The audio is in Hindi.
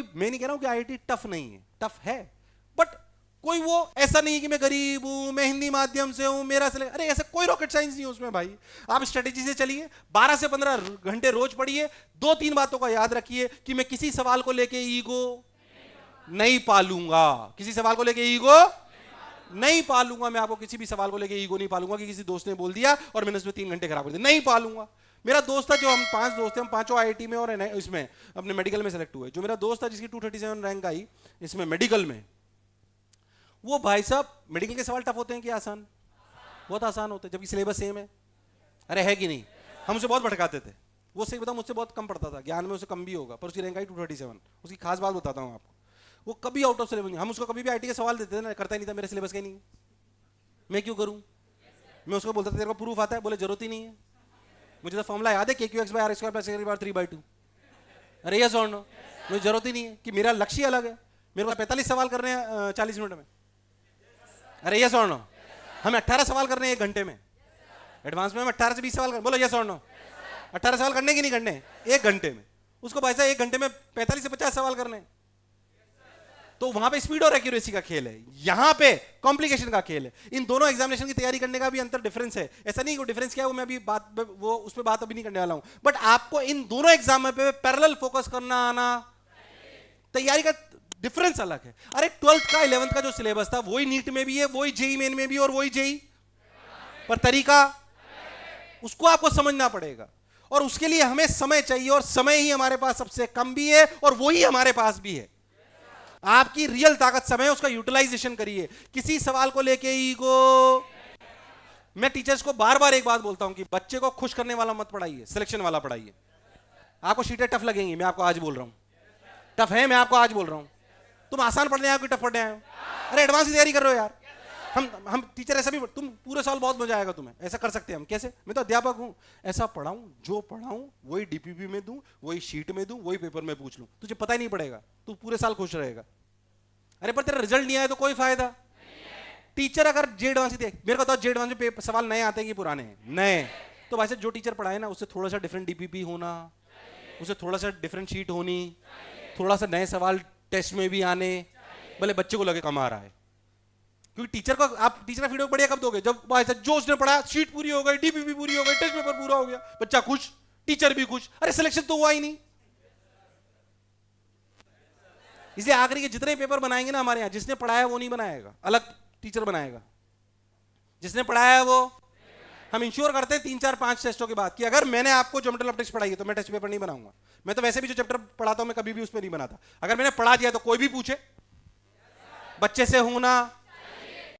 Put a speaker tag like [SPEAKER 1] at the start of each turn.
[SPEAKER 1] मैं नहीं कह रहा हूं कि आईआईटी टफ नहीं है, टफ है, बट कोई वो ऐसा नहीं कि मैं गरीब हूं, मैं हिंदी माध्यम से हूं, मेरा से अरे ऐसा कोई रॉकेट साइंस नहीं है उसमें भाई। आप स्ट्रेटेजी से चलिए, 12 से 15 घंटे रोज पढ़िए, 2-3 बातों का याद रखिए कि मैं किसी सवाल को लेके ईगो नहीं पालूंगा, किसी सवाल को लेके ईगो नहीं पालूंगा। मैं आपको किसी भी सवाल को लेके ईगो नहीं पालूंगा कि किसी दोस्त ने बोल दिया और मैंने उसमें 3 घंटे खराब कर दिए, नहीं पालूंगा। मेरा दोस्त था, जो हम 5 दोस्त थे, हम पांचों आईआईटी में और इसमें अपने मेडिकल में सेलेक्ट हुए। जो मेरा दोस्त था जिसकी 237 रैंक आई इसमें मेडिकल में, वो भाई साहब मेडिकल के सवाल टफ होते हैं कि आसान? बहुत आसान होते हैं, जबकि सिलेबस सेम है। अरे है कि नहीं? हम उसे बहुत भटकाते थे। वो सही बताऊं, मुझसे बहुत कम पढ़ता था, ज्ञान में उसे कम भी होगा, पर उसकी रैंक आई 237। उसकी खास बात बताता हूं आपको, वो कभी आउट ऑफ सिलेबस नहीं। हम उसको कभी भी आईटी के सवाल देते थे ना, करता ही नहीं था, मेरे सिलेबस का ही नहीं है, मैं क्यों करूं। मैं उसको बोलता था तेरे को प्रूफ आता है? बोले जरूरत ही नहीं है, मुझे तो फॉर्मूला याद है KQ/R² + 3/2। अरे यस और नो, मुझे जरूरत ही नहीं है कि मेरा लक्ष्य अलग है। मेरे पास 45 सवाल करने हैं 40 मिनट में। अरे यस और नो, हमें 18 सवाल करने हैं 1 घंटे में। एडवांस में हम 18 से 20 सवाल कर, बोलो यस और नो। 18 सवाल करने की नहीं करने 1 घंटे में। उसको भाई साहब 1 घंटे में 45 से 50 सवाल करने। तो वहां पे स्पीड और एक्यूरेसी का खेल है, यहां पे कॉम्प्लिकेशन का खेल है। इन दोनों एग्जामिनेशन की तैयारी करने का भी अंतर डिफरेंस है। ऐसा नहीं, वो डिफरेंस क्या है वो मैं अभी उस पर बात अभी नहीं करने वाला हूं, बट आपको इन दोनों एग्जाम पे पैरेलल फोकस करना आना, तैयारी का डिफरेंस अलग है। अरे 12th का 11th का जो सिलेबस था वही नीट में भी है, वही जेई मेन में भी, और वही जेई, पर तरीका उसको आपको समझना पड़ेगा। और उसके लिए हमें समय चाहिए, और समय ही हमारे पास सबसे कम भी है और वही हमारे पास भी है। आपकी रियल ताकत समय, उसका यूटिलाइजेशन करिए। किसी सवाल को लेके ईगो, मैं टीचर्स को बार बार एक बात बोलता हूं कि बच्चे को खुश करने वाला मत पढ़ाइए, सिलेक्शन वाला पढ़ाइए। आपको शीटें टफ लगेंगी, मैं आपको आज बोल रहा हूं, टफ है, मैं आपको आज बोल रहा हूं। तुम आसान पढ़ने आए हो कि टफ पढ़ने आए हो? अरे एडवांस की तैयारी कर रहे हो यार। हम टीचर ऐसा भी, तुम पूरे साल बहुत मजा आएगा तुम्हें, ऐसा कर सकते हैं हम। कैसे? मैं तो अध्यापक हूं, ऐसा पढ़ाऊं, जो पढ़ाऊं वही डीपीपी में दूं, वही शीट में दूं, वही पेपर में पूछ लूं, तुझे पता ही नहीं पड़ेगा, तू पूरे साल खुश रहेगा। अरे पर तेरा रिजल्ट नहीं आया तो कोई फायदा। टीचर अगर जे एडवांस दे, मेरे को तो जे एडवांस में सवाल नए आते हैं कि पुराने नए, तो वैसे जो टीचर पढ़ाए ना उससे थोड़ा सा डिफरेंट डीपीपी होना, उससे थोड़ा सा डिफरेंट शीट होनी, थोड़ा सा नए सवाल टेस्ट में भी आने, भले बच्चे को लगे कमा रहा है। क्योंकि टीचर को आप टीचर का फीडबैक बढ़िया कब दोगे? जब भाई जो उसने पढ़ा, शीट पूरी हो गई, डीपीपी पूरी हो गई, टेस्ट पेपर पूरा हो गया, बच्चा खुश, टीचर भी खुश। अरे सिलेक्शन तो हुआ ही नहीं। इसलिए आखिरी के जितने पेपर बनाएंगे ना हमारे यहाँ, जिसने पढ़ाया वो नहीं बनाएगा, अलग टीचर बनाएगा। जिसने पढ़ाया है वो, हम इंश्योर करते हैं 3-4-5 टेस्टों के बाद कि अगर मैंने आपको ज्योमेट्री ऑप्टिक्स पढ़ाई है तो मैं टेस्ट पेपर नहीं बनाऊंगा। मैं तो वैसे भी जो चैप्टर पढ़ाता हूं मैं कभी भी उस पर नहीं बनाता। अगर मैंने पढ़ा दिया तो कोई भी पूछे, बच्चे से हूं ना,